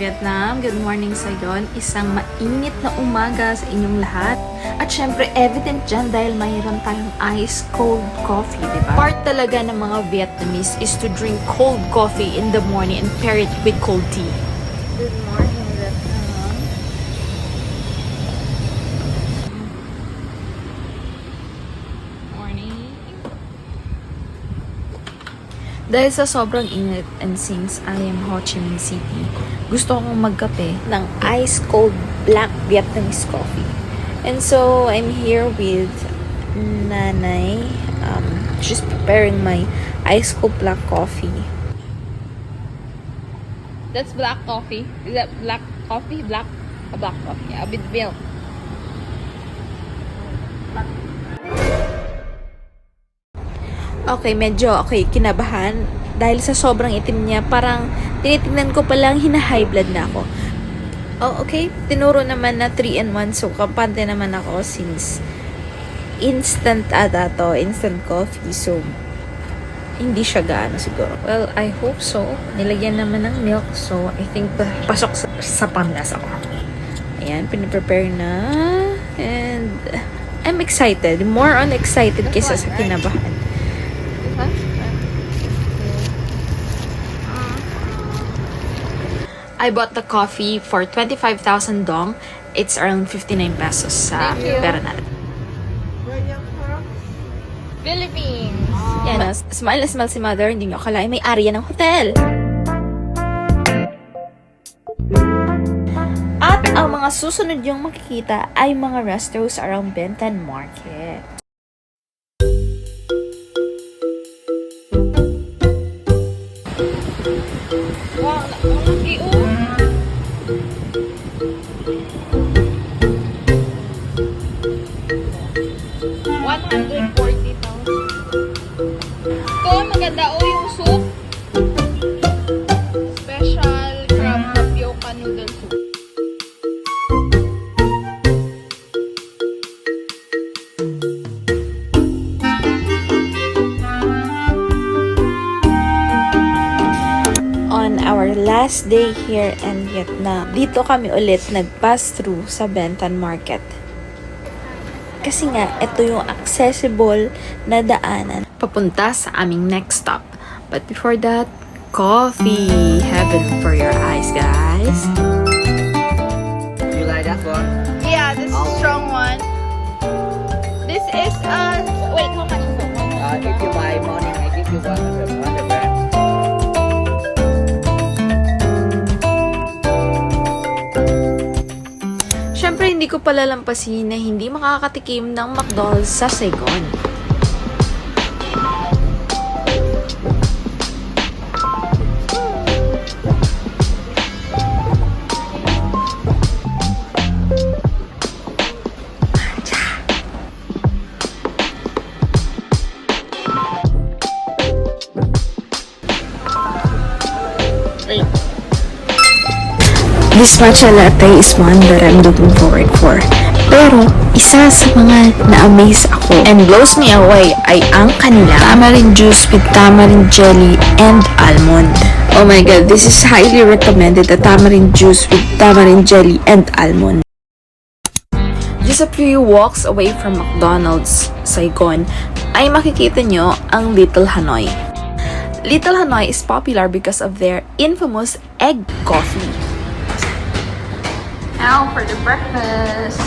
Vietnam. Good morning, Saigon. Isang mainit na umaga sa inyong lahat. At syempre, evident dyan dahil mayroon tayong ice cold coffee, diba? Part talaga ng mga Vietnamese is to drink cold coffee in the morning and pair it with cold tea. Good morning, Vietnam. Morning. Dahil sa sobrang init and since I am Ho Chi Minh City, gusto kong magkape ng ice cold black Vietnamese coffee. And so, I'm here with Nanay. She's preparing my ice cold black coffee. That's black coffee. Is that black coffee? Black coffee. Yeah, with milk. Okay, medyo kinabahan. Dahil sa sobrang itim niya, parang tinitingnan ko palang hina-high blood na ako. Oh, okay. Tinuro naman na 3-in-1. So, kampante naman ako since instant instant coffee. So, hindi siya gaano siguro. Well, I hope so. Nilagyan naman ng milk. So, I think pasok sa pamlasa ko. Ayan, piniprepare na. And, I'm excited. More on excited kaysa sa kinabahan. I bought the coffee for 25,000 dong. It's around 59 pesos sa pera natin. Where you from? Philippines! Yan, smile na smile si mother. Hindi nyo akalain may area ng hotel. At ang mga susunod yung makikita ay mga restos around Bentan Market. Wow, laki oh! 140,000. Ito, maganda oh yung soup. Special crab tapioca noodle soup. On our last day here in Vietnam, dito kami ulit nag-pass through sa Bentan Market. Kasi nga, ito yung accessible na daanan papunta sa aming next stop. But before that, coffee! Heaven for your eyes, guys! You like that one? Yeah, this is a strong one. This is, wait, how much is it? If you buy morning, I give you 100 grams. Siyempre, hindi ko palalampasin na hindi makakatikim ng McDonald's sa Saigon. This matcha latte is one that I'm looking forward for. Pero, isa sa mga na-amaze ako and blows me away ay ang kanila tamarind juice with tamarind jelly and almond. Oh my god, this is highly recommended, the tamarind juice with tamarind jelly and almond. Just a few walks away from McDonald's, Saigon, ay makikita nyo ang Little Hanoi. Little Hanoi is popular because of their infamous egg coffee. Now for the breakfast.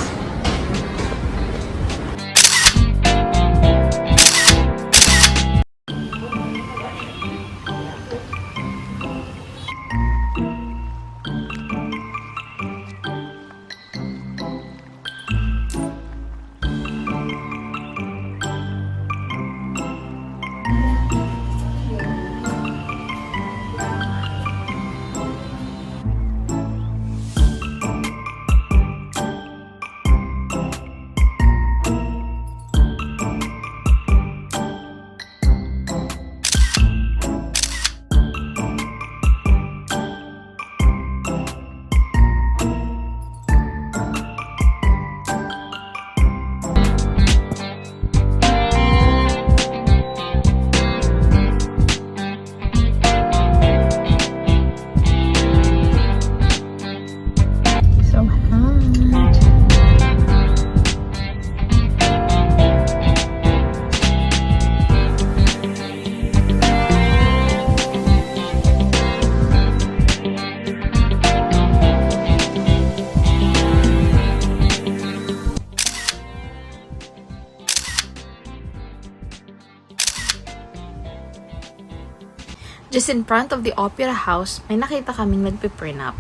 Just in front of the Opera House, may nakita kaming nagpe-prenup.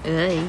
Ay.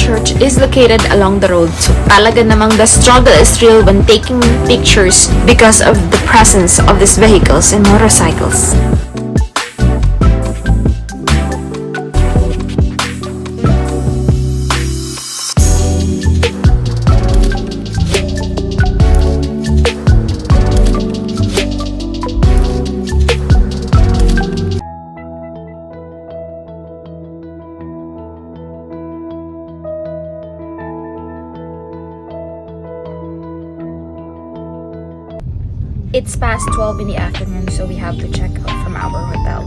Church is located along the road, so talaga namang the struggle is real when taking pictures because of the presence of these vehicles and motorcycles. It's past 12 in the afternoon, so we have to check out from our hotel.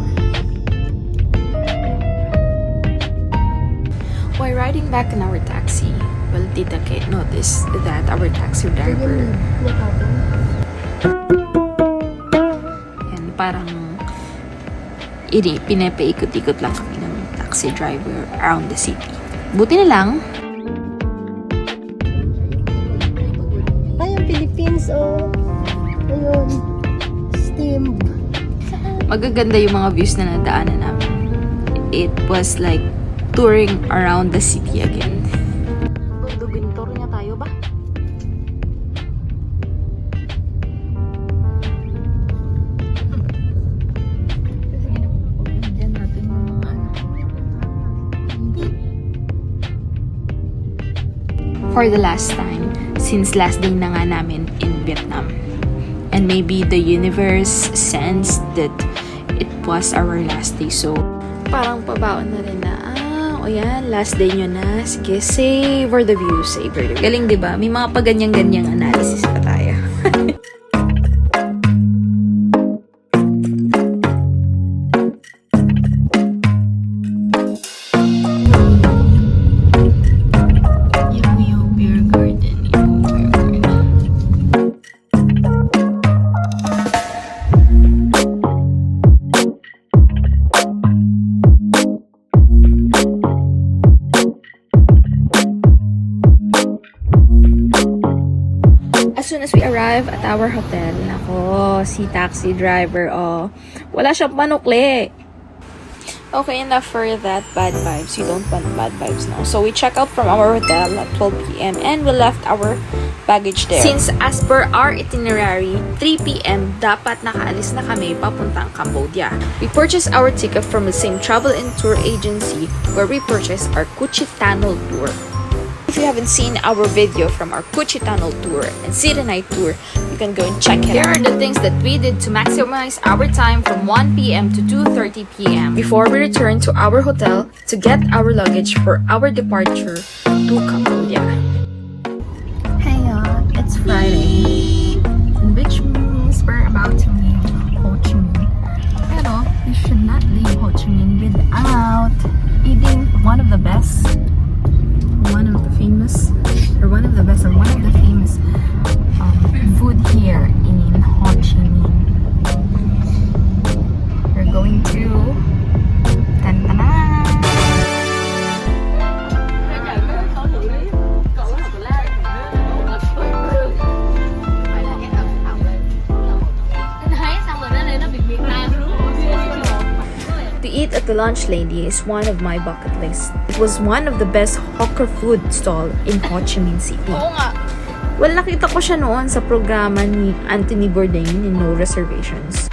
While riding back in our taxi, well, Tita Kate noticed that our taxi driver and parang pinapaikot-ikot lang kami ng taxi driver around the city. Buti na lang. Ay, ang Philippines, oh. Ayun. Steam. Magaganda yung mga views na nadaanan namin. It was like touring around the city again. Bintor niya tayo ba? For the last time, since last day na nga namin in Vietnam. And maybe the universe sensed that it was our last day. So, parang pabaon na rin na, o yan, last day nyo na. Sige, savor the view, savor the view. Galing, diba? May mga paganyang-ganyang analysis pa tayo. As soon as we arrive at our hotel, nako, si taxi driver, wala siyang panukli. Okay, enough for that bad vibes. We don't want bad vibes now. So we check out from our hotel at 12 p.m. and we left our baggage there. Since as per our itinerary, 3 p.m. dapat nakaalis na kami papuntang Cambodia. We purchased our ticket from the same travel and tour agency where we purchased our Ho Chi Tunnel tour. If you haven't seen our video from our Ho Chi Tunnel tour and City Night tour, you can go and check it out. Here are the things that we did to maximize our time from 1 p.m. to 2:30 p.m. before we return to our hotel to get our luggage for our departure to Cambodia. Hey y'all, it's Friday, which means we're about to leave Ho Chi Minh. Pero we should not leave Ho Chi Minh without eating one of the best famous food here in Ho Chi Minh. We're going to Tantanang. To eat at the Lunch Lady is one of my bucket lists. It was one of the best hawker food stall in Ho Chi Minh City. Oo nga. Well, nakita ko siya noon sa programa ni Anthony Bourdain in No Reservations.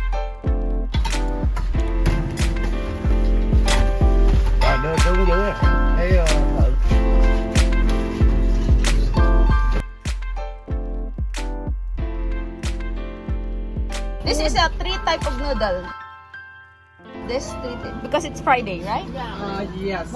type of noodle? This because it's Friday, right? Yes.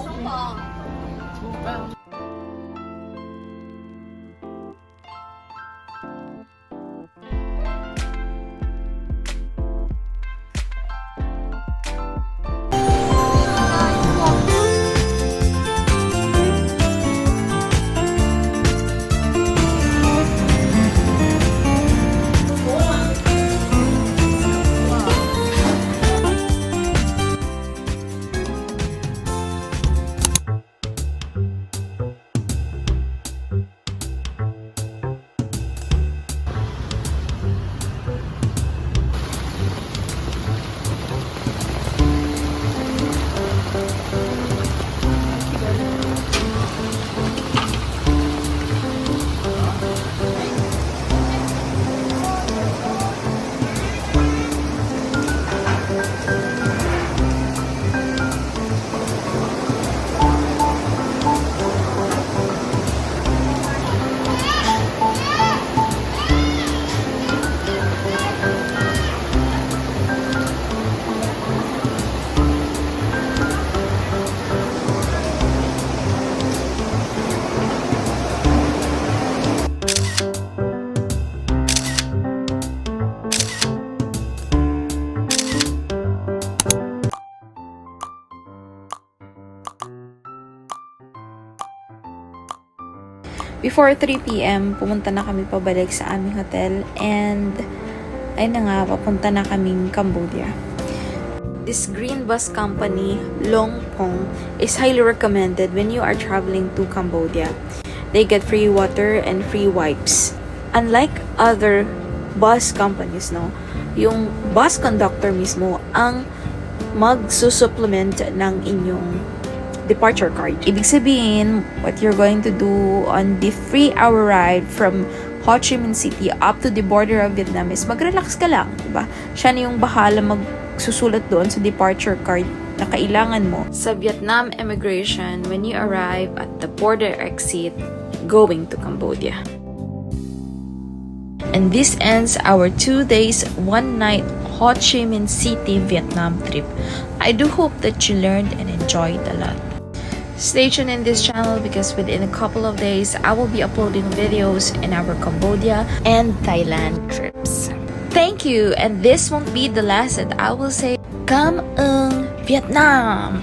Before 3 p.m., pumunta na kami pabalik sa aming hotel and ayun na nga, papunta na kaming Cambodia. This green bus company, Long Pong, is highly recommended when you are traveling to Cambodia. They get free water and free wipes. Unlike other bus companies, no, yung bus conductor mismo ang magsusupplement ng inyong departure card. Ibig sabihin, what you're going to do on the 3-hour ride from Ho Chi Minh City up to the border of Vietnam is mag-relax ka lang, diba? Siya na yung bahala magsusulat doon sa departure card na kailangan mo sa Vietnam immigration when you arrive at the border exit going to Cambodia. And this ends our 2 days, 1 night Ho Chi Minh City, Vietnam trip. I do hope that you learned and enjoyed a lot. Stay tuned in this channel because within a couple of days, I will be uploading videos in our Cambodia and Thailand trips. Thank you, and this won't be the last that I will say, Come ơn Vietnam!